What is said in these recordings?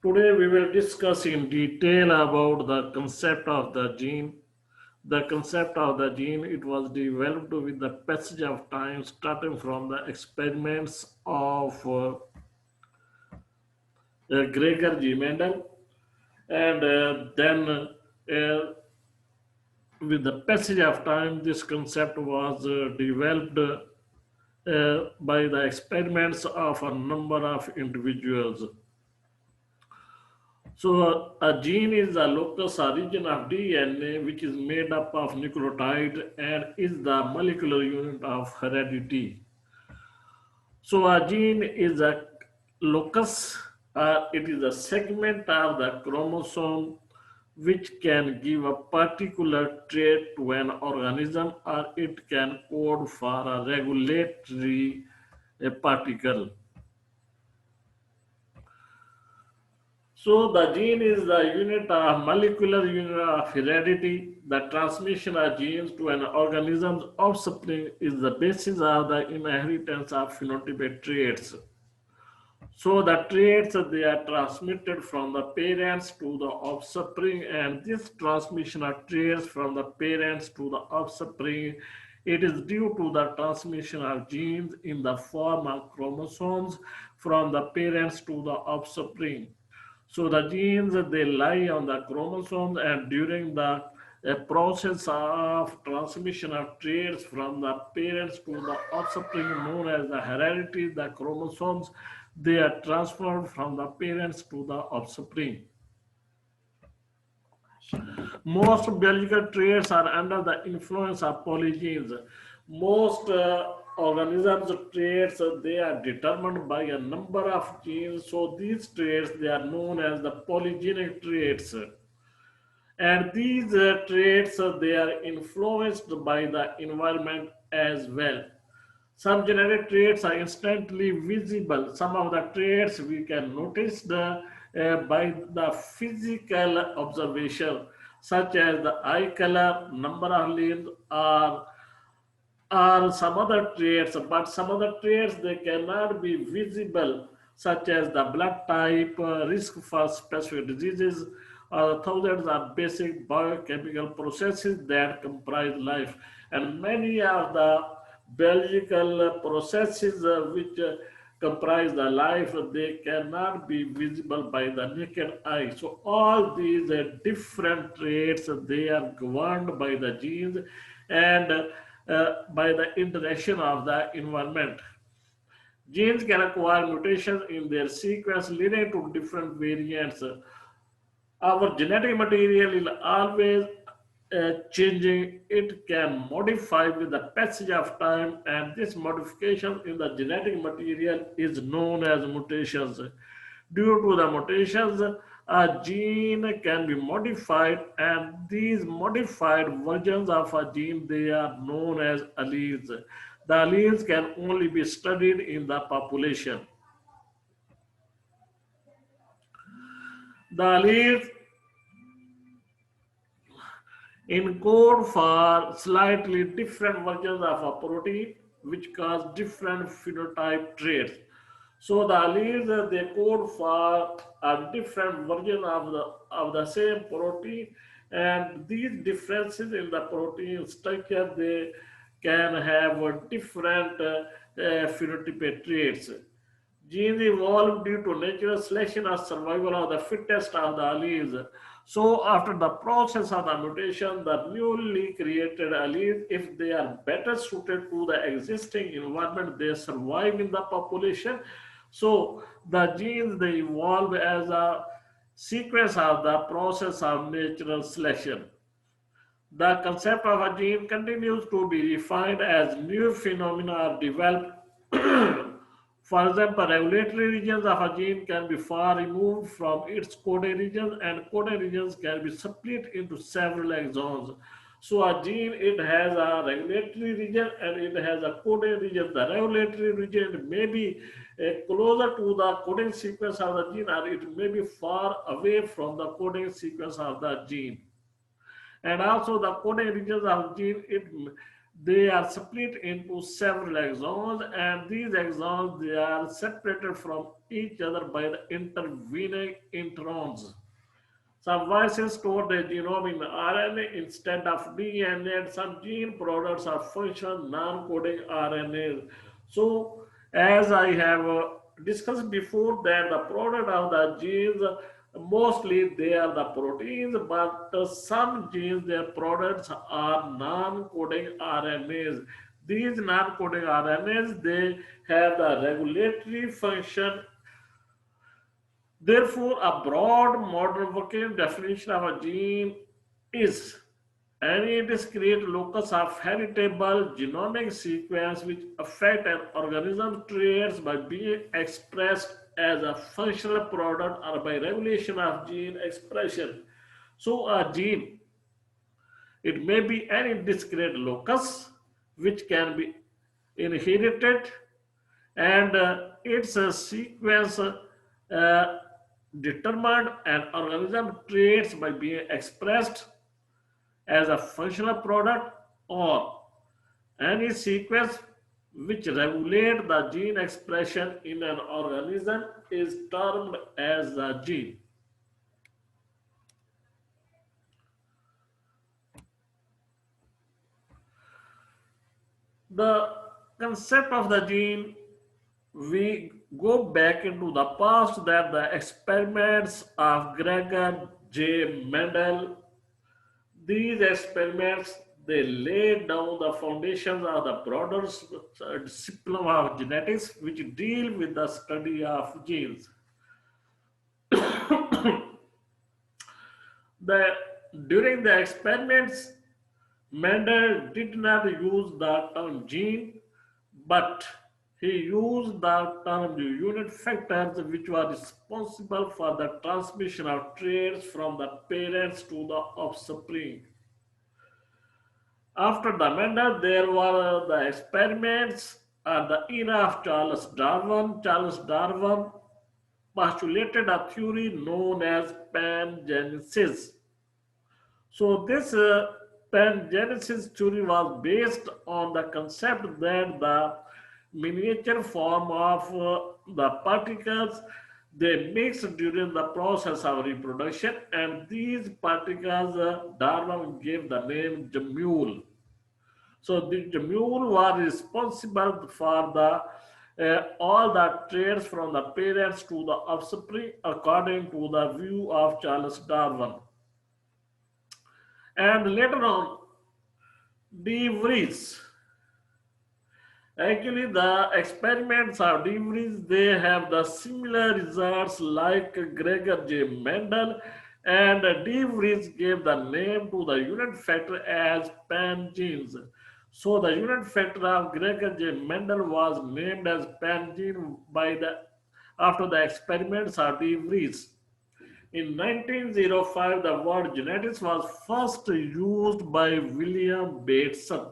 Today we will discuss in detail about the concept of the gene. The concept of the gene, it was developed with the passage of time, starting from the experiments of Gregor G. Mendel, and then with the passage of time, this concept was developed by the experiments of a number of individuals. So a gene is the locus or region of DNA which is made up of nucleotide and is the molecular unit of heredity. So a gene is a locus, it is a segment of the chromosome which can give a particular trait to an organism, or it can code for a regulatory particle. So the gene is the unit of molecular unit of heredity. The transmission of genes to an organism's offspring is the basis of the inheritance of phenotypic traits. So the traits they are transmitted from the parents to the offspring, and this transmission of traits from the parents to the offspring, it is due to the transmission of genes in the form of chromosomes from the parents to the offspring. So the genes they lie on the chromosomes, and during the process of transmission of traits from the parents to the offspring known as the heredity, the chromosomes they are transferred from the parents to the offspring. Most biological traits are under the influence of polygenes. Most organisms traits they are determined by a number of genes. So these traits they are known as the polygenic traits. And these traits they are influenced by the environment as well. Some genetic traits are instantly visible. Some of the traits we can notice by the physical observation, such as the eye color, number of limbs, or some other traits. But some other traits they cannot be visible, such as the blood type, risk for specific diseases, or thousands of basic biochemical processes that comprise life. And many of the biological processes which comprise the life, they cannot be visible by the naked eye. So all these different traits, they are governed by the genes and by the interaction of the environment. Genes can acquire mutations in their sequence leading to different variants. Our genetic material is always changing. It can modify with the passage of time, and this modification in the genetic material is known as mutations. Due to the mutations, a gene can be modified, and these modified versions of a gene they are known as alleles. The alleles can only be studied in the population. The alleles encode for slightly different versions of a protein which cause different phenotype traits. So the alleles they code for a different version of the same protein, and these differences in the protein structure they can have a different phenotypic traits. Genes evolved due to natural selection or survival of the fittest of the alleles. So, after the process of the mutation, the newly created alleles, if they are better suited to the existing environment, they survive in the population. So, the genes they evolve as a sequence of the process of natural selection. The concept of a gene continues to be refined as new phenomena are developed. For example, regulatory regions of a gene can be far removed from its coding regions, and coding regions can be split into several exons. So a gene, it has a regulatory region and it has a coding region. The regulatory region may be closer to the coding sequence of the gene, or it may be far away from the coding sequence of the gene. And also the coding regions of gene, it they are split into several axons, and these axons they are separated from each other by the intervening introns. Some viruses store their genome in RNA instead of DNA, and some gene products are functional non-coding RNAs. So, as I have discussed before, that the product of the genes mostly they are the proteins, but some genes their products are non-coding RNAs. These non-coding RNAs they have the regulatory function. Therefore, a broad modern working definition of a gene is any discrete locus of heritable genomic sequence which affect an organism's traits by being expressed as a functional product or by regulation of gene expression. So, a gene, it may be any discrete locus which can be inherited, and it's a sequence determined an organism traits by being expressed as a functional product, or any sequence which regulate the gene expression in an organism is termed as a gene. The concept of the gene, we go back into the past that the experiments of Gregor J. Mendel, these experiments they laid down the foundations of the broader discipline of genetics which deal with the study of genes. the, During the experiments, Mendel did not use the term gene, but he used the term unit factors which were responsible for the transmission of traits from the parents to the offspring. After the Mendel, there were the experiments at the era of Charles Darwin. Charles Darwin postulated a theory known as pangenesis. So this pangenesis theory was based on the concept that the miniature form of the particles they mix during the process of reproduction, and these particles Darwin gave the name gemule. So the gemule was responsible for the all the traits from the parents to the offspring according to the view of Charles Darwin. And later on, De Vries. Actually, the experiments of De Vries, they have the similar results like Gregor J. Mendel, and De Vries gave the name to the unit factor as pangenes. So the unit factor of Gregor J. Mendel was named as pangene by the after the experiments of De Vries. In 1905, the word genetics was first used by William Bateson.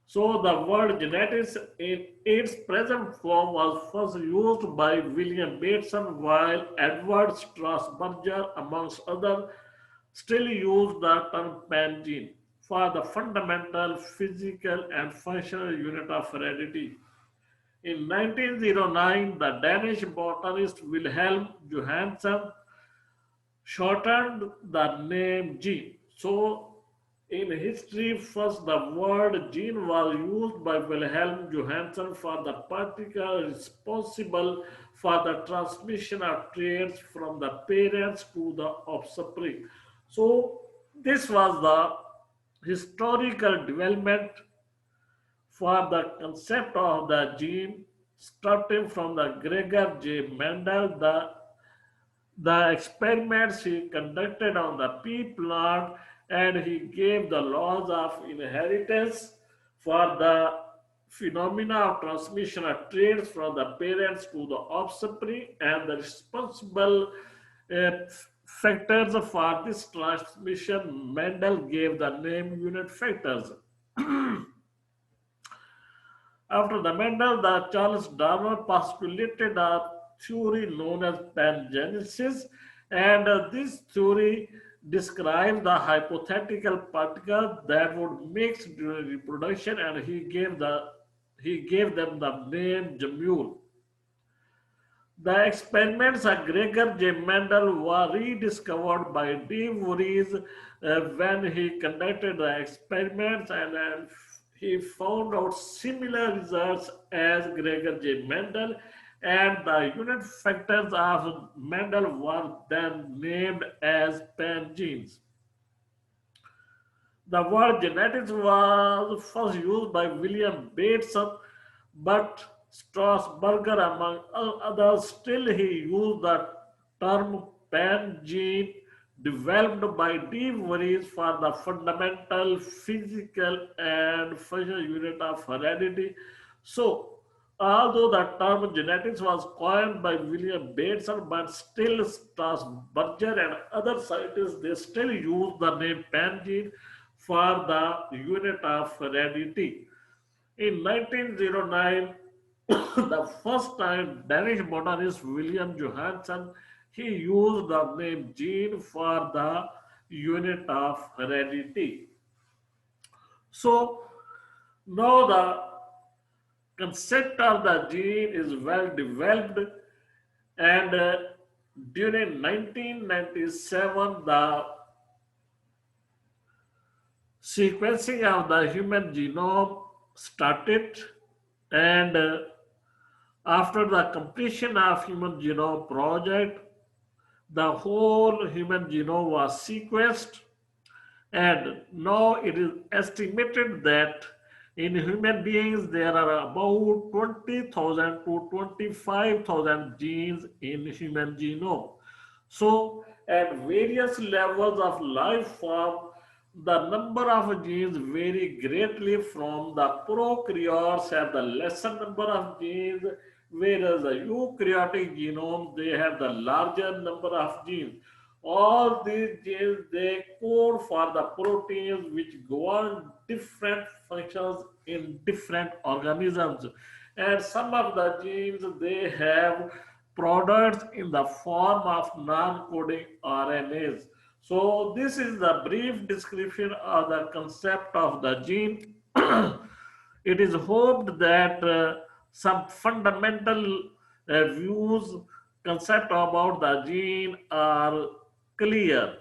So the word genetics in its present form was first used by William Bateson, while Edward Strasburger, amongst others, still use the term pangene for the fundamental physical and functional unit of heredity. In 1909, the Danish botanist Wilhelm Johansen shortened the name gene. So, in history, first the word gene was used by Wilhelm Johansen for the particle responsible for the transmission of traits from the parents to the offspring. So, this was the historical development for the concept of the gene starting from the Gregor J. Mendel. The experiments he conducted on the pea plant, and he gave the laws of inheritance for the phenomena of transmission of traits from the parents to the offspring, and the responsible uh, factors for this transmission Mendel gave the name unit factors. After the Mendel, the Charles Darwin postulated a theory known as pangenesis, and this theory describes the hypothetical particles that would mix during reproduction, and he gave them the name Jamul. The experiments of Gregor J. Mendel were rediscovered by De Vries when he conducted the experiments, and he found out similar results as Gregor J. Mendel, and the unit factors of Mendel were then named as pangenes. The word genetics was first used by William Bateson, but Strasburger, among others, still he used the term pan-gene developed by De Vries for the fundamental physical and functional unit of heredity. So, although the term genetics was coined by William Bateson, but still Strasburger and other scientists, they still use the name pan-gene for the unit of heredity. In 1909, the first time Danish botanist William Johansen he used the name gene for the unit of heredity. So now the concept of the gene is well developed, and during 1997 the sequencing of the human genome started, and after the completion of human genome project, the whole human genome was sequenced, and now it is estimated that in human beings there are about 20,000 to 25,000 genes in human genome. So, at various levels of life form, the number of genes vary greatly from the prokaryotes have the lesser number of genes, whereas the eukaryotic genome they have the larger number of genes. All these genes they code for the proteins which govern different functions in different organisms, and some of the genes they have products in the form of non-coding RNAs. So this is the brief description of the concept of the gene. It is hoped that some fundamental views, concept about the gene are clear.